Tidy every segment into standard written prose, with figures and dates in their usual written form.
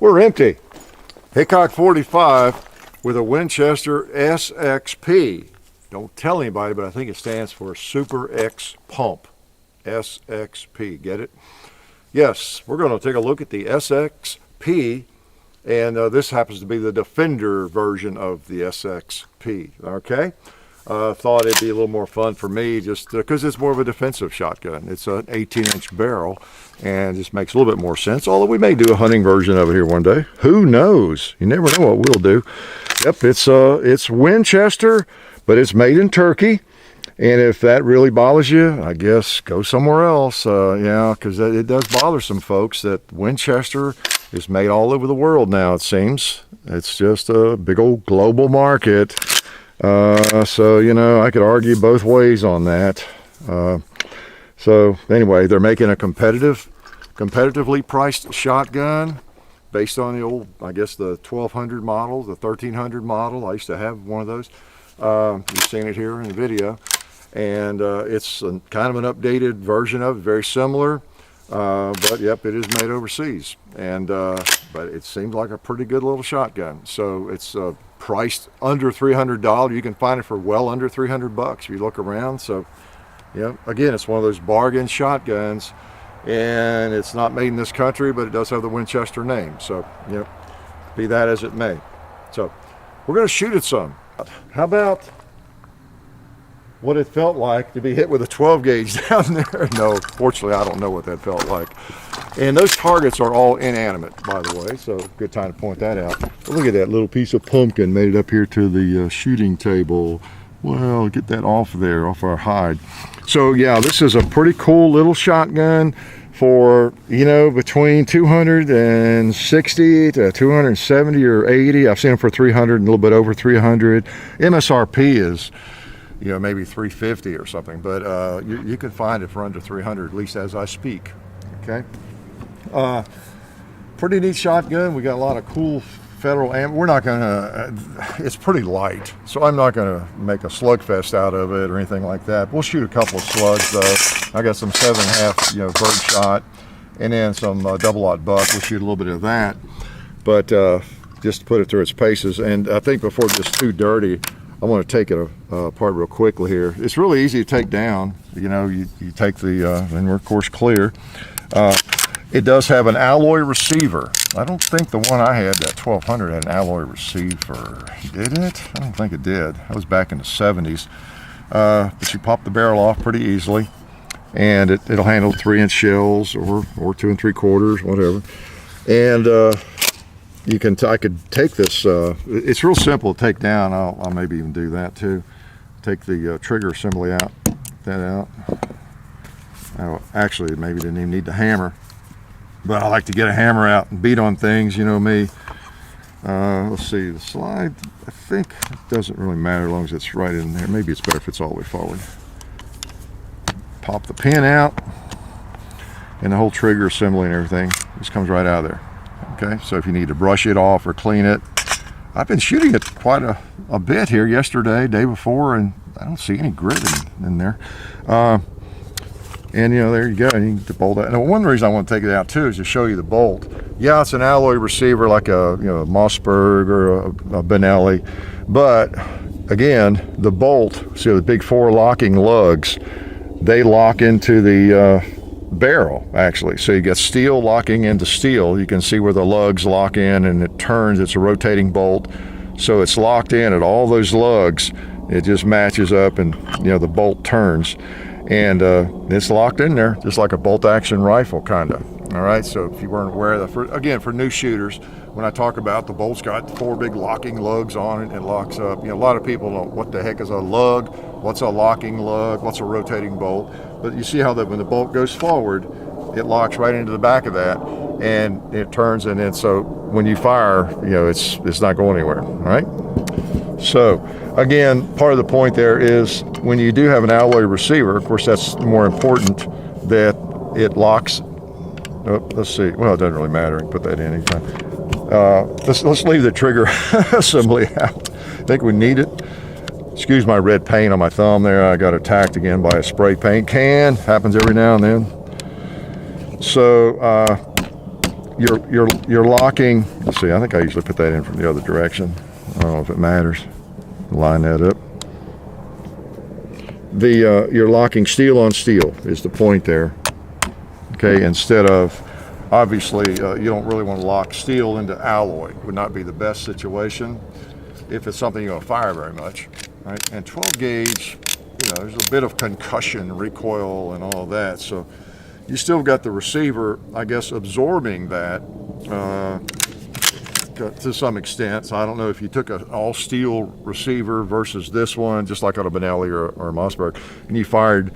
We're empty. Hickok 45 with a Winchester SXP. Don't tell anybody, but I think it stands for Super X Pump. SXP, get it? Yes, we're going to take a look at the SXP, and this happens to be the Defender version of the SXP, okay? Thought it'd be a little more fun for me just because it's more of a defensive shotgun. It's an 18-inch barrel, and just makes a little bit more sense, although we may do a hunting version of it here one day. Who knows? You never know what we'll do. Yep, it's Winchester, but it's made in Turkey. And if that really bothers you, I guess go somewhere else. Yeah, because it does bother some folks that Winchester is made all over the world now, it seems. It's just a big old global market. So, you know, I could argue both ways on that. So anyway, they're making a competitively priced shotgun based on the old, I guess, the 1200 model, the 1300 model. I used to have one of those. You've seen it here in the video. And it's kind of an updated version of it, very similar, but yep, it is made overseas. And but it seems like a pretty good little shotgun. So it's priced under $300. You can find it for well under 300 bucks if you look around. So yeah, again, it's one of those bargain shotguns, and it's not made in this country, but it does have the Winchester name. So yep, be that as it may. So we're going to shoot it some. How about what it felt like to be hit with a 12 gauge down there? No, fortunately, I don't know what that felt like. And those targets are all inanimate, by the way, so good time to point that out. But look at that little piece of pumpkin made it up here to the shooting table. Well, get that off there, off our hide. So yeah, this is a pretty cool little shotgun for, you know, between 260 to 270 or 80. I've seen them for 300 and a little bit over 300. MSRP is, you know, maybe 350 or something, but you can find it for under 300, at least as I speak. Okay, pretty neat shotgun. We got a lot of cool federal ammo. We're not gonna, it's pretty light, so I'm not gonna make a slugfest out of it or anything like that. We'll shoot a couple of slugs though. I got some 7.5, you know, bird shot, and then some double-aught buck. We'll shoot a little bit of that, but just to put it through its paces. And I think before it gets too dirty, I want to take it apart real quickly here. It's really easy to take down. You know, you take the, and we're of course clear. It does have an alloy receiver. I don't think the one I had, that 1200, had an alloy receiver. Did it? I don't think it did. That was back in the 70s. But you pop the barrel off pretty easily, and it'll handle 3-inch shells or 2 3/4, whatever. And you can, I could take this, it's real simple to take down. I'll maybe even do that too. Take the trigger assembly out, that out. Oh, actually, maybe didn't even need the hammer, but I like to get a hammer out and beat on things, you know me. Let's see, the slide, I think it doesn't really matter as long as it's right in there. Maybe it's better if it's all the way forward. Pop the pin out, and the whole trigger assembly and everything just comes right out of there. Okay, so if you need to brush it off or clean it, I've been shooting it quite a bit here yesterday, day before, and I don't see any grit in there. And you know, there you go, and you can bolt that. And one reason I want to take it out too is to show you the bolt. Yeah, it's an alloy receiver like a, you know, a Mossberg or a Benelli, but again, the bolt, see the big 4 locking lugs, they lock into the barrel actually. So you got steel locking into steel. You can see where the lugs lock in, and it turns. It's a rotating bolt, so it's locked in at all those lugs. It just matches up, and you know, the bolt turns, and it's locked in there just like a bolt action rifle kind of. All right, so if you weren't aware of that, again, for new shooters, when I talk about the bolt's got 4 big locking lugs on it, it locks up. You know, a lot of people don't, what the heck is a lug? What's a locking lug? What's a rotating bolt? But you see how that when the bolt goes forward, it locks right into the back of that, and it turns, and then so when you fire, you know, it's not going anywhere. All right. So again, part of the point there is when you do have an alloy receiver, of course, that's more important that it locks. Oh, let's see. Well, it doesn't really matter. I can put that in anytime. Let's leave the trigger assembly out. I think we need it. Excuse my red paint on my thumb there. I got attacked again by a spray paint can. Happens every now and then. So you're locking. Let's see. I think I usually put that in from the other direction. I don't know if it matters. Line that up. You're locking steel on steel is the point there. Okay, instead of, obviously, you don't really want to lock steel into alloy. Would not be the best situation if it's something you're going to fire very much, right? And 12 gauge, there's a bit of concussion, recoil, and all that. So you still got the receiver, I guess, absorbing that to some extent. So I don't know if you took an all steel receiver versus this one, just like on a Benelli or a Mossberg, and you fired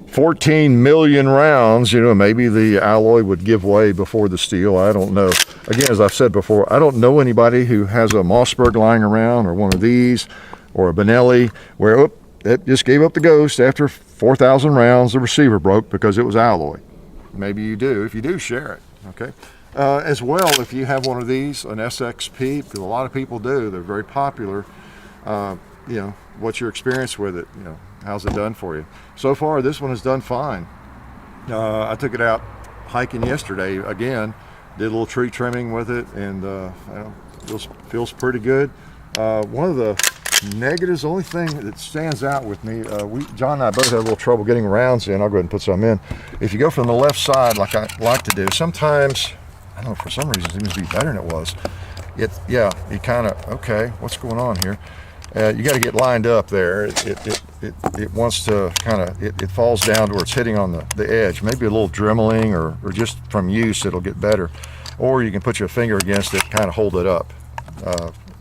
14 million rounds, maybe the alloy would give way before the steel. I don't know. Again, as I've said before, I don't know anybody who has a Mossberg lying around or one of these or a Benelli where it just gave up the ghost after 4,000 rounds. The receiver broke because it was alloy. Maybe you do. If you do, share it. Okay. As well, if you have one of these, an SXP, because a lot of people do, they're very popular. What's your experience with it? How's it done for you? So far, this one has done fine. I took it out hiking yesterday again, did a little tree trimming with it, and feels pretty good. One of the negatives, the only thing that stands out with me, John and I both had a little trouble getting rounds in. I'll go ahead and put some in. If you go from the left side, like I like to do, sometimes, I don't know, for some reason it seems to be better than it was. You kind of, okay, what's going on here? You got to get lined up there. It wants to kind of, it falls down to where it's hitting on the edge. Maybe a little dremeling or just from use it'll get better. Or you can put your finger against it, kind of hold it up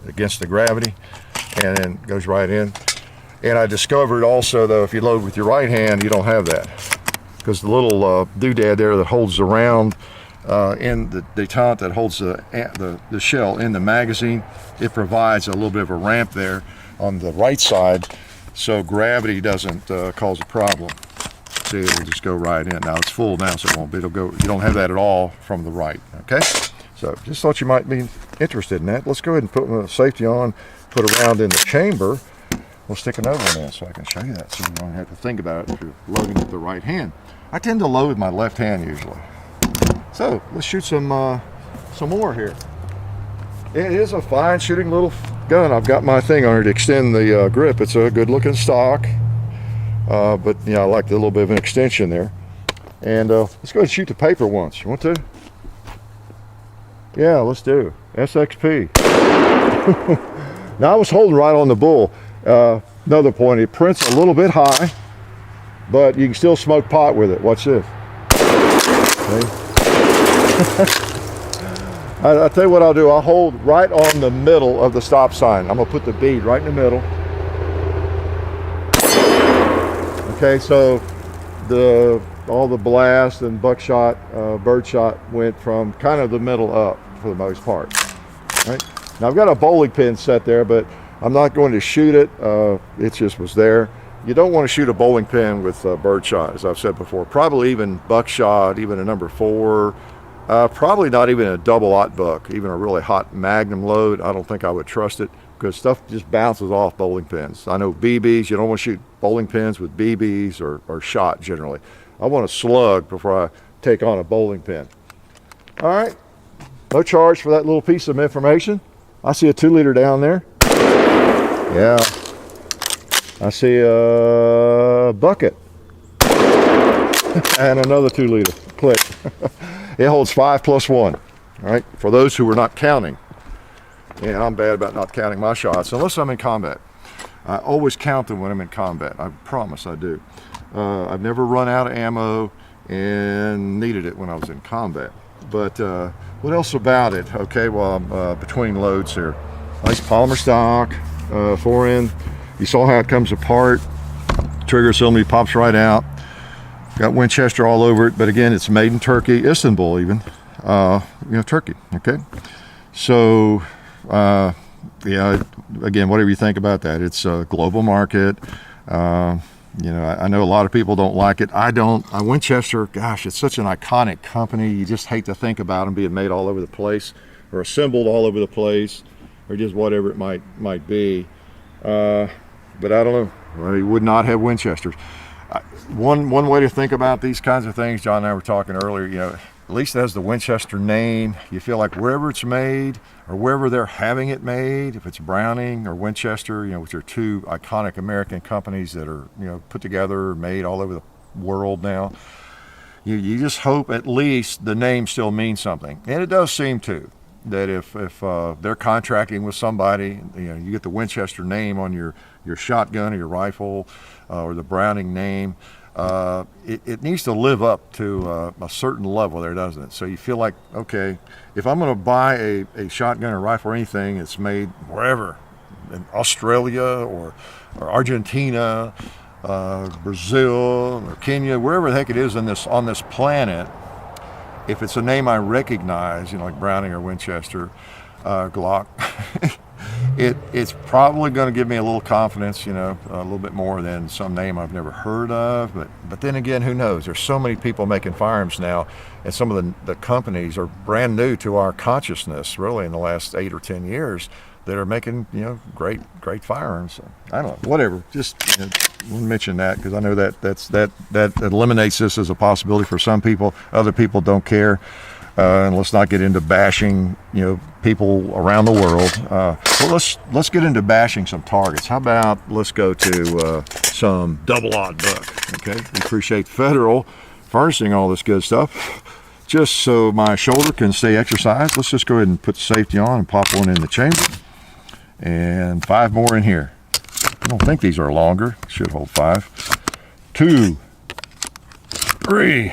against the gravity, and then it goes right in. And I discovered also, though, if you load with your right hand, you don't have that, because the little doodad there that holds the round in the detente, that holds the shell in the magazine, it provides a little bit of a ramp there on the right side, so gravity doesn't cause a problem. See, it'll just go right in. Now it's full now, so it won't. But it'll go. You don't have that at all from the right. Okay. So just thought you might be interested in that. Let's go ahead and put the safety on. Put a round in the chamber. We'll stick another one in so I can show you that, so you don't have to think about it if you're loading with the right hand. I tend to load with my left hand usually. So let's shoot some more here. It is a fine shooting little gun. I've got my thing on it to extend the grip. It's a good looking stock, but I like the little bit of an extension there. And let's go ahead and shoot the paper once. You want to? Yeah, let's do. SXP. Now I was holding right on the bull. Another point, it prints a little bit high, but you can still smoke pot with it. Watch this. I'll tell you what I'll do. I'll hold right on the middle of the stop sign. I'm going to put the bead right in the middle. Okay, so all the blast and buckshot, birdshot went from kind of the middle up for the most part. Right? Now I've got a bowling pin set there, but I'm not going to shoot it. It just was there. You don't want to shoot a bowling pin with birdshot, as I've said before. Probably even buckshot, even a number 4. Probably not even a double-aught buck, even a really hot magnum load. I don't think I would trust it, because stuff just bounces off bowling pins. I know BBs, you don't want to shoot bowling pins with BBs or shot generally. I want a slug before I take on a bowling pin. All right, no charge for that little piece of information. I see a 2-liter down there. Yeah, I see a bucket and another 2-liter. Click. It holds 5 plus 1. All right, for those who are not counting. And I'm bad about not counting my shots unless I'm in combat. I always count them when I'm in combat. I promise I do. I've never run out of ammo and needed it when I was in combat. But what else about it? Okay, well, I'm between loads here. Nice polymer stock, 4-end. You saw how it comes apart. Trigger assembly pops right out. Got Winchester all over it, but again, it's made in Turkey, Istanbul even. Turkey. Okay, so yeah, again, whatever you think about that, it's a global market. I know a lot of people don't like it. I don't. Winchester, gosh, it's such an iconic company. You just hate to think about them being made all over the place, or assembled all over the place, or just whatever it might be. but I don't know. Well, he would not have Winchesters. One way to think about these kinds of things, John and I were talking earlier, you know, at least it has the Winchester name. You feel like wherever it's made or wherever they're having it made, if it's Browning or Winchester, you know, which are two iconic American companies that are, you know, put together, made all over the world now, you just hope at least the name still means something. And it does seem to, that if they're contracting with somebody, you know, you get the Winchester name on your shotgun or your rifle or the Browning name, it needs to live up to a certain level there, doesn't it? So you feel like, okay, if I'm going to buy a shotgun or rifle or anything that's made wherever, in Australia or Argentina, Brazil or Kenya, wherever the heck it is on this planet, if it's a name I recognize, you know, like Browning or Winchester, Glock, it's probably going to give me a little confidence, you know, a little bit more than some name I've never heard of. But then again, who knows? There's so many people making firearms now, and some of the companies are brand new to our consciousness, really, in the last 8 or 10 years, that are making, you know, great firearms. So, I don't know, whatever. Just want to mention that because I know that eliminates this as a possibility for some people. Other people don't care. And let's not get into bashing, you know, people around the world. Well, let's get into bashing some targets. How about let's go to some double-aught buck? Okay, we appreciate Federal furnishing all this good stuff. Just so my shoulder can stay exercised, let's just go ahead and put the safety on and pop one in the chamber. And 5 more in here. I don't think these are longer. Should hold 5. 2, 3,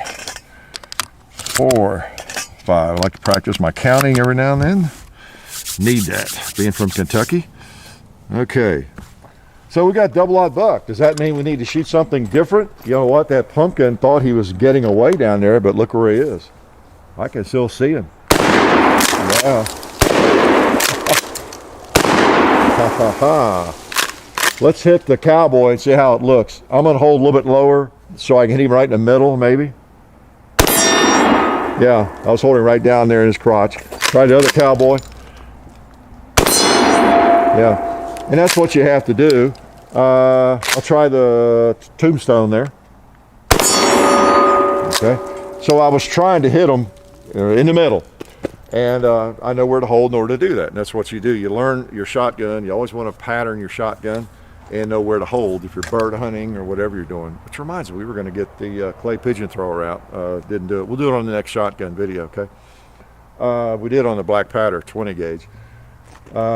4, 5. I like to practice my counting every now and then. Need that, being from Kentucky. Okay. So we got double-aught buck. Does that mean we need to shoot something different? You know what? That pumpkin thought he was getting away down there, but look where he is. I can still see him. Yeah. Let's hit the cowboy and see how it looks. I'm going to hold a little bit lower so I can hit him right in the middle, maybe. Yeah, I was holding right down there in his crotch. Try the other cowboy. Yeah, and that's what you have to do. I'll try the tombstone there. Okay, so I was trying to hit him in the middle. And I know where to hold in order to do that. And that's what you do. You learn your shotgun. You always want to pattern your shotgun and know where to hold if you're bird hunting or whatever you're doing. Which reminds me, we were going to get the clay pigeon thrower out. Didn't do it. We'll do it on the next shotgun video, okay? We did on the Black Powder 20 gauge.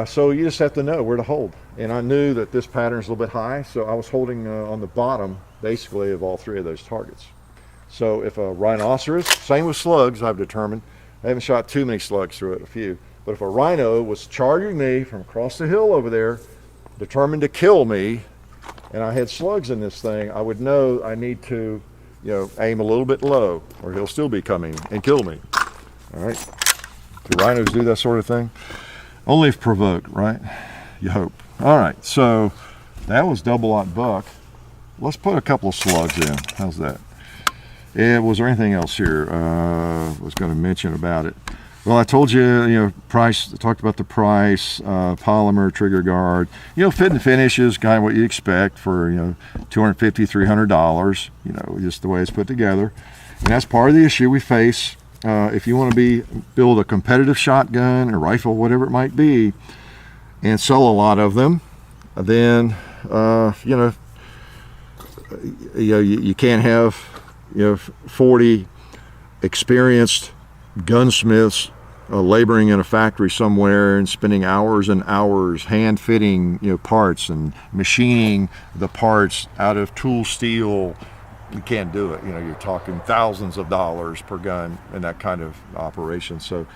So you just have to know where to hold. And I knew that this pattern is a little bit high, so I was holding on the bottom, basically, of all 3 of those targets. So if a rhinoceros, same with slugs, I've determined, I haven't shot too many slugs through it, a few. But if a rhino was charging me from across the hill over there, determined to kill me, and I had slugs in this thing, I would know I need to, you know, aim a little bit low, or he'll still be coming and kill me. All right? Do rhinos do that sort of thing? Only if provoked, right? You hope. All right, so that was double-aught buck. Let's put a couple of slugs in. How's that? And was there anything else here I was going to mention about it? Well, I told you, price. I talked about the price, polymer, trigger guard. Fit and finish is kind of what you expect for, $250, $300, just the way it's put together. And that's part of the issue we face. If you want to build a competitive shotgun or rifle, whatever it might be, and sell a lot of them, then, you can't have 40 experienced gunsmiths laboring in a factory somewhere and spending hours and hours hand fitting parts and machining the parts out of tool steel. You can't do it. You're talking thousands of dollars per gun in that kind of operation. So,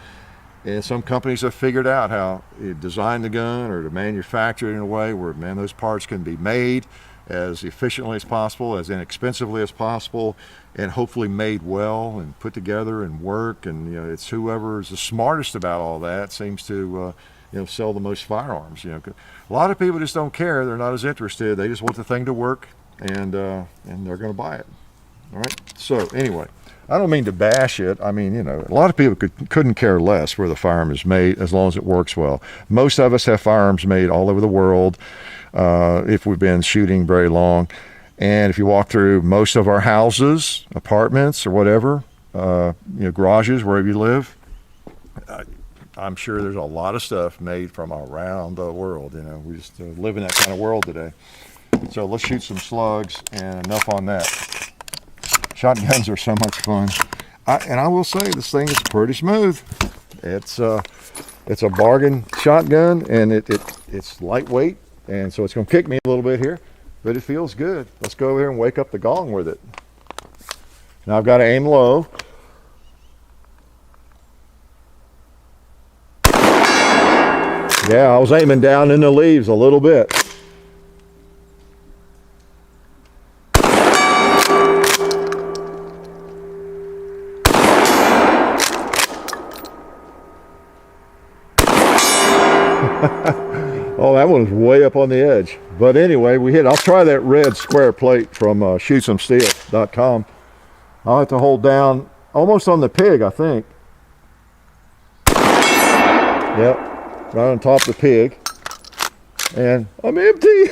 and some companies have figured out how to design the gun or to manufacture it in a way where, those parts can be made as efficiently as possible, as inexpensively as possible, and hopefully made well and put together and work. And it's whoever is the smartest about all that seems to sell the most firearms. A lot of people just don't care. They're not as interested. They just want the thing to work, and they're going to buy it. All right. So anyway, I don't mean to bash it. I mean, a lot of people couldn't care less where the firearm is made as long as it works well. Most of us have firearms made all over the world. if we've been shooting very long. And if you walk through most of our houses, apartments, or whatever, garages, wherever you live, I'm sure there's a lot of stuff made from around the world. We just live in that kind of world today. So let's shoot some slugs, and enough on that. Shotguns are so much fun. And I will say, this thing is pretty smooth. It's a bargain shotgun, and it's lightweight, and so it's going to kick me a little bit here, but it feels good. Let's go over here and wake up the gong with it. Now I've got to aim low. Yeah, I was aiming down in the leaves a little bit. Oh, that one was way up on the edge. But anyway, we hit. I'll try that red square plate from shootsomesteel.com. I'll have to hold down almost on the pig, I think. Yep, right on top of the pig. And I'm empty.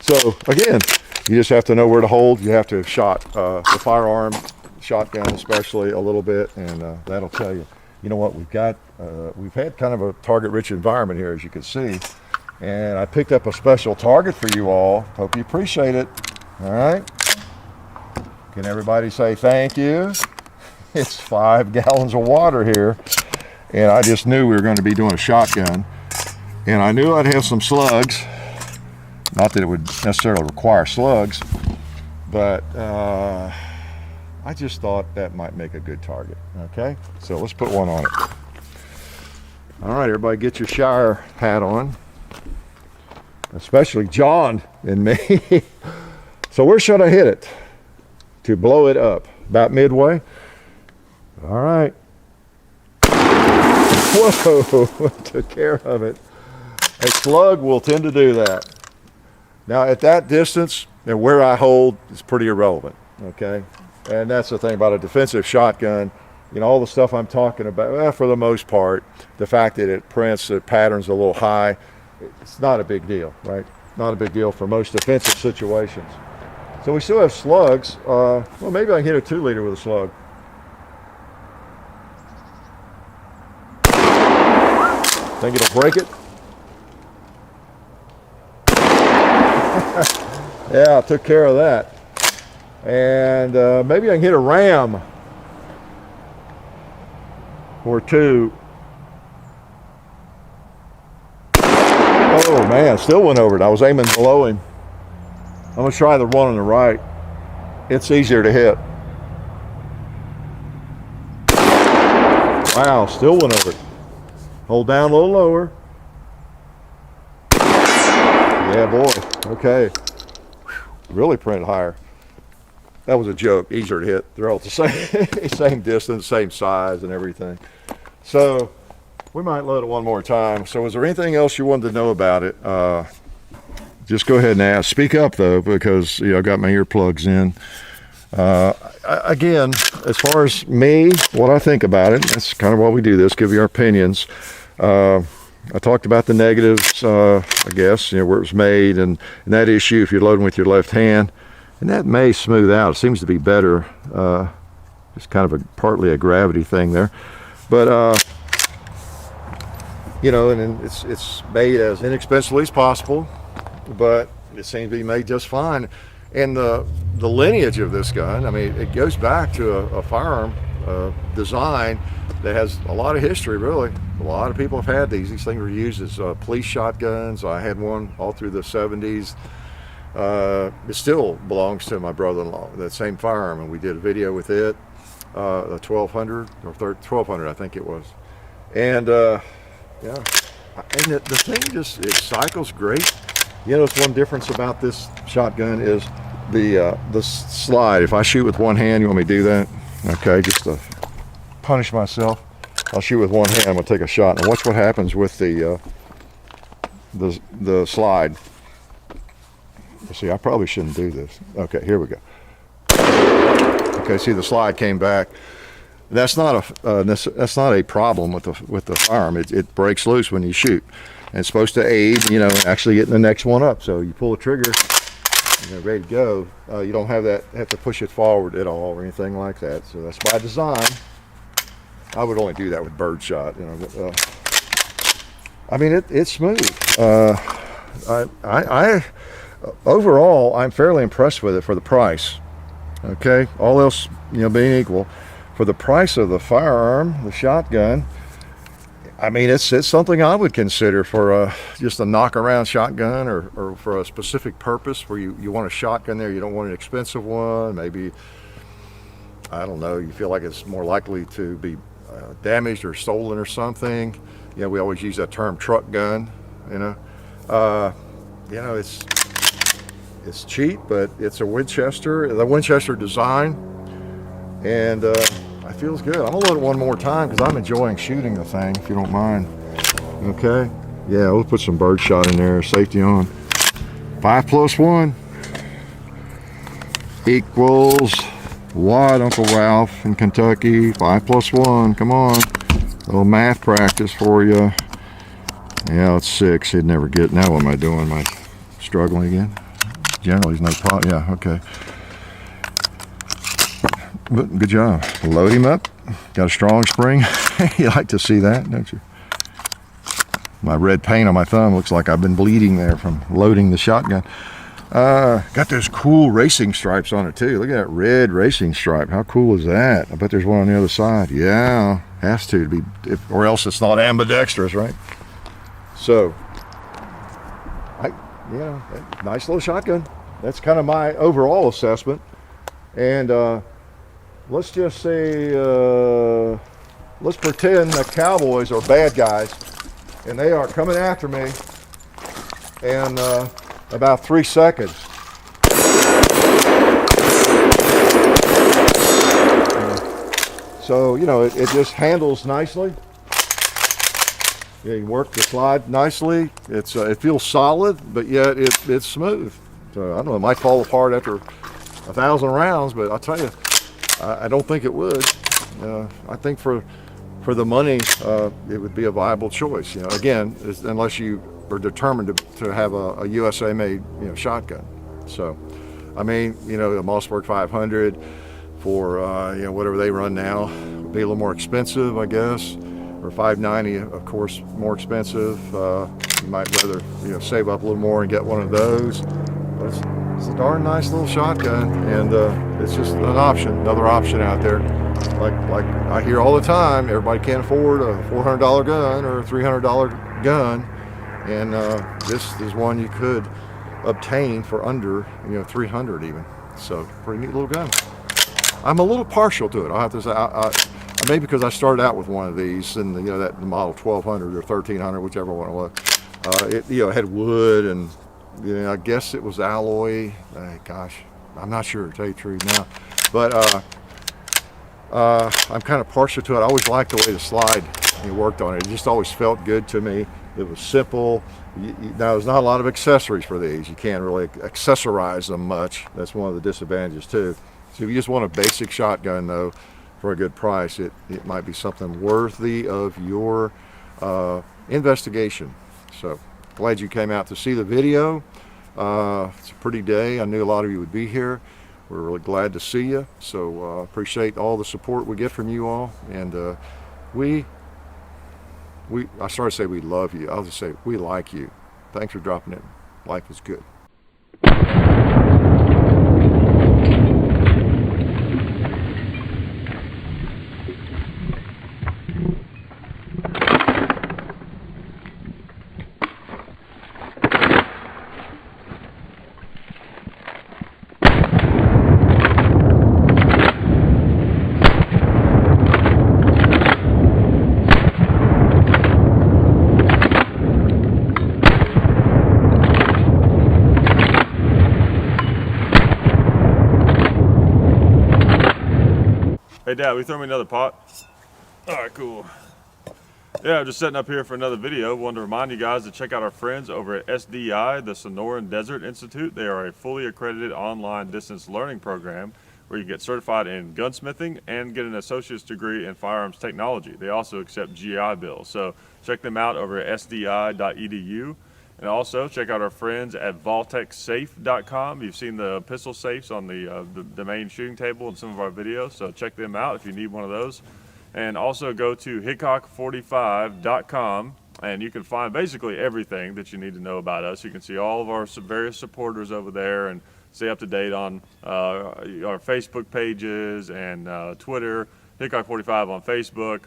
So again, you just have to know where to hold. You have to have shot the firearm, shotgun especially, a little bit, and that'll tell you. You know what, we've had kind of a target-rich environment here, as you can see, and I picked up a special target for you all. Hope you appreciate it. All right, can everybody say thank you? It's 5 gallons of water here, and I just knew we were going to be doing a shotgun, and I knew I'd have some slugs. Not that it would necessarily require slugs, but I just thought that might make a good target. Okay, so let's put one on it. All right, everybody get your shower hat on, especially John and me. So where should I hit it to blow it up? About midway? All right. Whoa, took care of it. A slug will tend to do that. Now at that distance and where I hold is pretty irrelevant, okay? And that's the thing about a defensive shotgun. All the stuff I'm talking about, for the most part, the fact that it prints, the pattern's a little high, it's not a big deal, right? Not a big deal for most defensive situations. So we still have slugs. Well, maybe I can hit a 2-liter with a slug. Think it'll break it? Yeah, I took care of that. And maybe I can hit a ram or 2. Oh man, still went over it. I was aiming below him. I'm gonna try the one on the right. It's easier to hit. Wow, still went over it. Hold down a little lower. Yeah, boy. Okay. Really printed higher. That was a joke. Easier to hit. They're all the same distance, same size, and everything. So we might load it one more time. So is there anything else you wanted to know about it? Just go ahead and ask. Speak up though, because I got my earplugs in. Again, as far as me, what I think about it, that's kind of why we do this. Give you our opinions. I talked about the negatives, I guess, where it was made, and that issue if you're loading with your left hand. And that may smooth out. It seems to be better. Just kind of partly a gravity thing there. But, and it's made as inexpensively as possible, but it seems to be made just fine. And the lineage of this gun, I mean, it goes back to a firearm design that has a lot of history, really. A lot of people have had these. These things were used as police shotguns. I had one all through the 70s. It still belongs to my brother-in-law, that same firearm, and we did a video with it, a 1200 or 1200, I think it was. And yeah, and the thing just, it cycles great. It's one difference about this shotgun is the slide. If I shoot with one hand, you want me to do that? Okay, just to punish myself, I'll shoot with one hand. I'm gonna take a shot and watch what happens with the slide. See, I probably shouldn't do this. Okay, here we go. Okay, see the slide came back. That's not a problem with the firearm. It breaks loose when you shoot. and it's supposed to aid, you know, actually getting the next one up. So you pull the trigger, and they're ready to go. You don't have to push it forward at all or anything like that. So that's by design. I would only do that with birdshot, you know. I mean, it's smooth. Overall, I'm fairly impressed with it for the price. Okay, all else, you know, being equal, for the price of the firearm, the shotgun, I mean, it's something I would consider for just a knock-around shotgun, or for a specific purpose where you want a shotgun there. You don't want an expensive one. Maybe, I don't know, you feel like it's more likely to be damaged or stolen or something. You know, we always use that term truck gun, you know. You know, it's cheap, but it's a Winchester, the Winchester design, and it feels good. I'm gonna load it one more time because I'm enjoying shooting the thing, if you don't mind. Okay, yeah, we'll put some birdshot in there, safety on. 5 + 1 equals what, Uncle Ralph in Kentucky? 5 + 1, come on. A little math practice for you. Yeah, it's 6. He'd never get. Now what am I doing? Am I struggling again? Generally, there's no problem. Yeah, okay. But good job. Load him up. Got a strong spring. You like to see that, don't you? My red paint on my thumb looks like I've been bleeding there from loading the shotgun. Got those cool racing stripes on it too. Look at that red racing stripe. How cool is that? I bet there's one on the other side. Yeah, has to be, or else it's not ambidextrous, right? So, yeah, nice little shotgun. That's kind of my overall assessment. And let's just say, let's pretend the cowboys are bad guys, and they are coming after me in about 3 seconds. So, you know, it just handles nicely. Yeah, you work the slide nicely. It feels solid, but yet it's smooth. So I don't know, it might fall apart after 1,000 rounds, but I'll tell you, I don't think it would. I think for the money, it would be a viable choice. You know, again, unless you are determined to have a USA-made, you know, shotgun. So, I mean, you know, the Mossberg 500 for you know, whatever they run now would be a little more expensive, I guess. Or 590, of course, more expensive. You might rather, you know, save up a little more and get one of those. But it's a darn nice little shotgun, and it's just an option, another option out there. Like I hear all the time, everybody can't afford a $400 gun or a $300 gun, and this is one you could obtain for under, you know, $300 even. So pretty neat little gun. I'm a little partial to it, I'll have to say. Maybe because I started out with one of these, and you know, that the model 1200 or 1300, whichever one it was. It, you know, had wood, and you know, I guess it was alloy. Gosh, I'm not sure to tell you the truth now, but I'm kind of partial to it. I always liked the way the slide worked on it. It just always felt good to me. It was simple. Now, there's not a lot of accessories for these. You can't really accessorize them much. That's one of the disadvantages too. So if you just want a basic shotgun, though, for a good price, it might be something worthy of your investigation. So glad you came out to see the video. It's a pretty day. I knew a lot of you would be here. We're really glad to see you. So appreciate all the support we get from you all. And I started to say we love you. I'll just say we like you. Thanks for dropping in. Life is good. Hey Dad, will you throw me another pot? All right, cool. Yeah, I'm just setting up here for another video. Wanted to remind you guys to check out our friends over at SDI, the Sonoran Desert Institute. They are a fully accredited online distance learning program where you get certified in gunsmithing and get an associate's degree in firearms technology. They also accept GI bills. So check them out over at sdi.edu. And also check out our friends at vaultexsafe.com. You've seen the pistol safes on the main shooting table in some of our videos, so check them out if you need one of those. And also go to hickok45.com, and you can find basically everything that you need to know about us. You can see all of our various supporters over there and stay up to date on our Facebook pages and Twitter, Hickok45 on Facebook,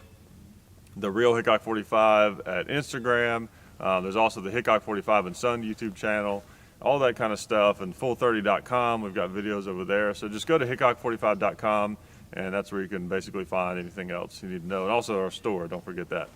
The Real Hickok45 at Instagram. There's also the Hickok45 and Son YouTube channel, all that kind of stuff, and full30.com. We've got videos over there. So just go to hickok45.com, and that's where you can basically find anything else you need to know. And also our store, don't forget that.